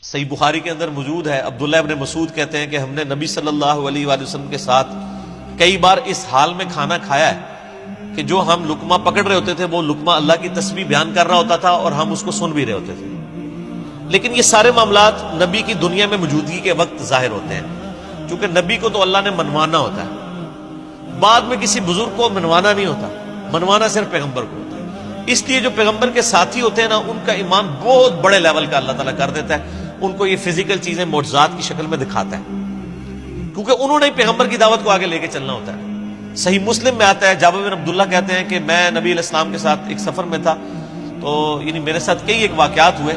صحیح بخاری کے اندر موجود ہے، عبداللہ ابن مسعود کہتے ہیں کہ ہم نے نبی صلی اللہ علیہ وآلہ وسلم کے ساتھ کئی بار اس حال میں کھانا کھایا ہے کہ جو ہم لقمہ پکڑ رہے ہوتے تھے وہ لقمہ اللہ کی تسبیح بیان کر رہا ہوتا تھا اور ہم اس کو سن بھی رہے ہوتے تھے، لیکن یہ سارے معاملات نبی کی دنیا میں موجودگی کے وقت ظاہر ہوتے ہیں، چونکہ نبی کو تو اللہ نے منوانا ہوتا ہے، بعد میں کسی بزرگ کو منوانا نہیں ہوتا، منوانا صرف پیغمبر کو ہوتا ہے۔ اس لیے جو پیغمبر کے ساتھی ہوتے ہیں نا، ان کا ایمان بہت بڑے لیول کا اللہ تعالیٰ کر دیتا ہے، ان کو یہ فزیکل چیزیں معجزات کی شکل میں دکھاتا ہے، کیونکہ انہوں نے پیغمبر کی دعوت کو آگے لے کے چلنا ہوتا ہے۔ صحیح مسلم میں آتا ہے، جابر بن عبداللہ کہتے ہیں کہ میں نبی علیہ السلام کے ساتھ ایک سفر میں تھا، تو یعنی میرے ساتھ کئی ایک واقعات ہوئے،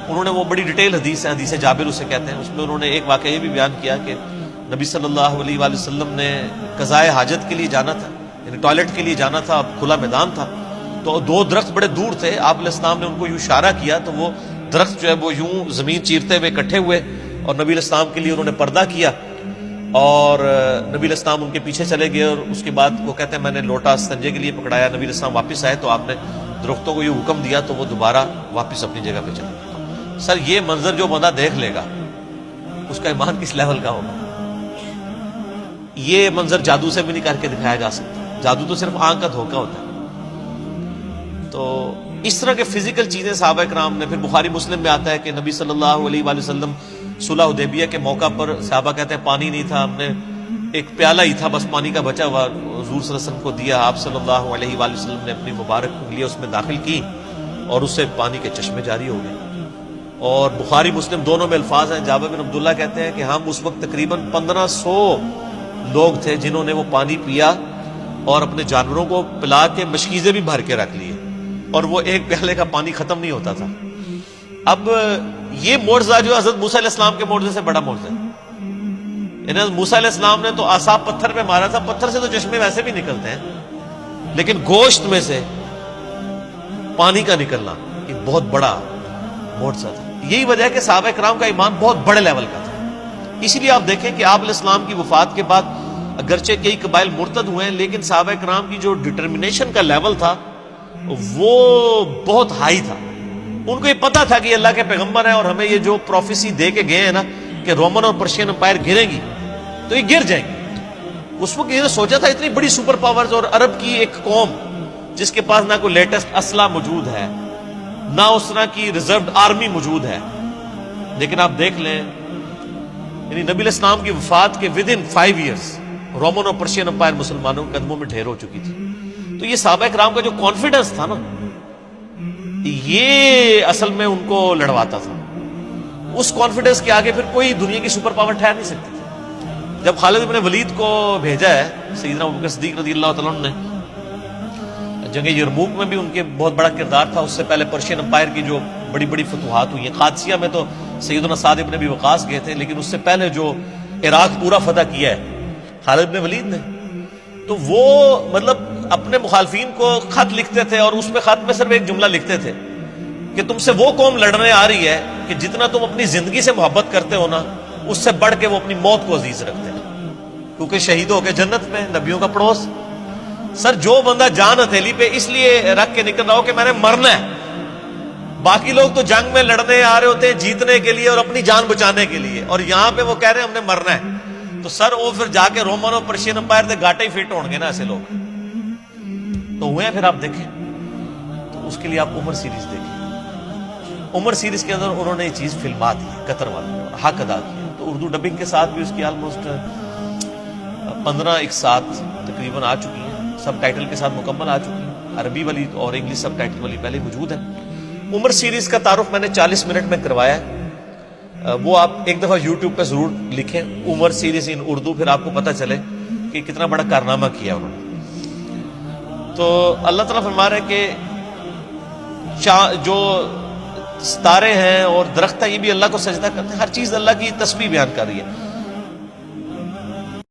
انہوں نے وہ بڑی ڈیٹیل حدیث ہے، حدیث جابر اسے کہتے ہیں، اس میں انہوں نے ایک واقعہ یہ بھی بیان کیا کہ نبی صلی اللہ علیہ وآلہ وسلم نے قضائے حاجت کے لیے جانا تھا، یعنی ٹوائلٹ کے لیے جانا تھا، کھلا میدان تھا، تو دو درخت بڑے دور تھے، آپ علیہ السلام نے ان کو یوں اشارہ کیا تو وہ درخت جو ہے وہ یوں زمین چیرتے ہوئے اکٹھے ہوئے، اور نبی علیہ السلام کے لیے انہوں نے پردہ کیا، اور نبی علیہ السلام ان کے پیچھے چلے گئے، اور اس کے بعد وہ کہتے ہیں میں نے لوٹا استنجے کے لیے پکڑایا، نبی علیہ السلام واپس آئے تو آپ نے درختوں کو یہ حکم دیا تو وہ دوبارہ واپس اپنی جگہ پہ چلے۔ سر یہ منظر جو بندہ دیکھ لے گا اس کا ایمان کس لیول کا ہوگا؟ یہ منظر جادو سے بھی نہیں کر کے دکھایا جا سکتا، جادو تو صرف آنکھ کا دھوکہ ہوتا ہے۔ تو اس طرح کے فزیکل چیزیں صحابہ کرام نے، پھر بخاری مسلم میں آتا ہے کہ نبی صلی اللہ علیہ وآلہ وسلم صلح حدیبیہ کے موقع پر صحابہ کہتے ہیں پانی نہیں تھا، ہم نے ایک پیالہ ہی تھا بس پانی کا بچا ہوا، حضور صلی اللہ علیہ وسلم کو دیا، آپ صلی اللہ علیہ وآلہ وسلم نے اپنی مبارک انگلیاں اس میں داخل کی اور اس سے پانی کے چشمے جاری ہو گئے۔ اور بخاری مسلم دونوں میں الفاظ ہیں، جابر بن عبداللہ کہتے ہیں کہ ہم اس وقت تقریباً 1500 لوگ تھے جنہوں نے وہ پانی پیا اور اپنے جانوروں کو پلا کے مشکیزیں بھی بھر کے رکھ لیے، اور وہ ایک پیالے کا پانی ختم نہیں ہوتا تھا۔ اب یہ معجزہ جو حضرت موسیٰ علیہ السلام کے معجزے سے بڑا معجزہ ہے، یعنی حضرت موسیٰ علیہ السلام نے تو عصا پتھر پہ مارا تھا، پتھر سے تو چشمے ویسے بھی نکلتے ہیں، لیکن گوشت میں سے پانی کا نکلنا یہ بہت بڑا معجزہ تھا۔ یہی وجہ ہے کہ صحابہ کرام کا ایمان بہت بڑے لیول کا تھا۔ اسی لیے آپ دیکھیں کہ آپ علیہ السلام کی وفات کے بعد اگرچہ کئی قبائل مرتد ہوئے ہیں، لیکن صحابہ کرام کی جو ڈٹرمنیشن کا لیول تھا وہ بہت ہائی تھا۔ ان کو یہ پتا تھا کہ یہ اللہ کے پیغمبر ہیں اور ہمیں یہ جو پروفیسی دے کے گئے ہیں نا کہ رومن اور پرشین امپائر گریں گی تو یہ گر جائیں گے۔ اس وقت یہ نے سوچا تھا اتنی بڑی سپر پاورز اور عرب کی ایک قوم جس کے پاس نہ کوئی لیٹسٹ اسلحہ موجود ہے، نہ اس طرح کی ریزروڈ آرمی موجود ہے، لیکن آپ دیکھ لیں یعنی نبی علیہ السلام کی وفات کے ود ان 5 ایئرز رومن اور پرشین امپائر مسلمانوں کے قدموں میں ڈھیر ہو چکی تھی۔ تو یہ صحابہ کرام کا جو کانفیڈنس تھا نا، یہ اصل میں ان کو لڑواتا تھا۔ اس کانفیڈنس کے آگے پھر کوئی دنیا کی سپر پاور ٹھہر نہیں سکتی تھی۔ جب خالد بن ولید کو بھیجا ہے سیدنا ابوبکر صدیق رضی اللہ تعالیٰ عنہ نے، جنگ یرموک میں بھی ان کے بہت بڑا کردار تھا، اس سے پہلے پرشین امپائر کی جو بڑی بڑی فتوحات ہوئی ہیں، قادسیہ میں تو سیدنا سعد بن ابی وقاص گئے تھے، لیکن اس سے پہلے جو عراق پورا فتح کیا ہے خالد بن ولید نے، تو وہ مطلب اپنے مخالفین کو خط لکھتے تھے اور اس میں خط میں صرف ایک جملہ لکھتے تھے کہ تم سے وہ قوم لڑنے آ رہی ہے کہ جتنا تم اپنی زندگی سے محبت کرتے ہو نا، اس سے بڑھ کے وہ اپنی موت کو عزیز رکھتے ہیں، کیونکہ شہید ہو کے جنت میں، نبیوں کا پڑوس۔ سر جو بندہ جان ہتھیلی پہ اس لیے رکھ کے نکل رہا ہو کہ میں نے مرنا ہے، باقی لوگ تو جنگ میں لڑنے آ رہے ہوتے ہیں جیتنے کے لیے اور اپنی جان بچانے کے لیے، اور یہاں پہ وہ کہہ رہے ہیں ہم نے مرنا ہے، تو سر وہ پھر جا کے رومن اور پرشین امپائر دے گاٹے ہی فٹ ہوں گے نا، ایسے لوگ تو ہوئے ہیں۔ پھر آپ دیکھیں تو اس کے لیے آپ عمر سیریز دیکھیں، عمر سیریز کے اندر انہوں نے یہ چیز فلمات دی، قطر والے اور حق ادا کیا، تو اردو ڈبنگ کے ساتھ بھی اس کی آلموسٹ 15 ایک ساتھ تقریباً آ چکی ہیں، سب ٹائٹل کے ساتھ مکمل آ چکی ہیں، عربی والی اور انگلش سب ٹائٹل والی پہلے موجود ہے۔ عمر سیریز کا تعارف میں نے 40 منٹ میں کروایا ہے، وہ آپ ایک دفعہ یوٹیوب پہ ضرور لکھیں عمر سیریز ان اردو، پھر آپ کو پتہ چلے کہ کتنا بڑا کارنامہ کیا انہوں نے۔ تو اللہ تعالیٰ فرما رہے کہ جو ستارے ہیں اور درخت ہیں یہ بھی اللہ کو سجدہ کرتے ہیں، ہر چیز اللہ کی تسبیح بیان کر رہی ہے۔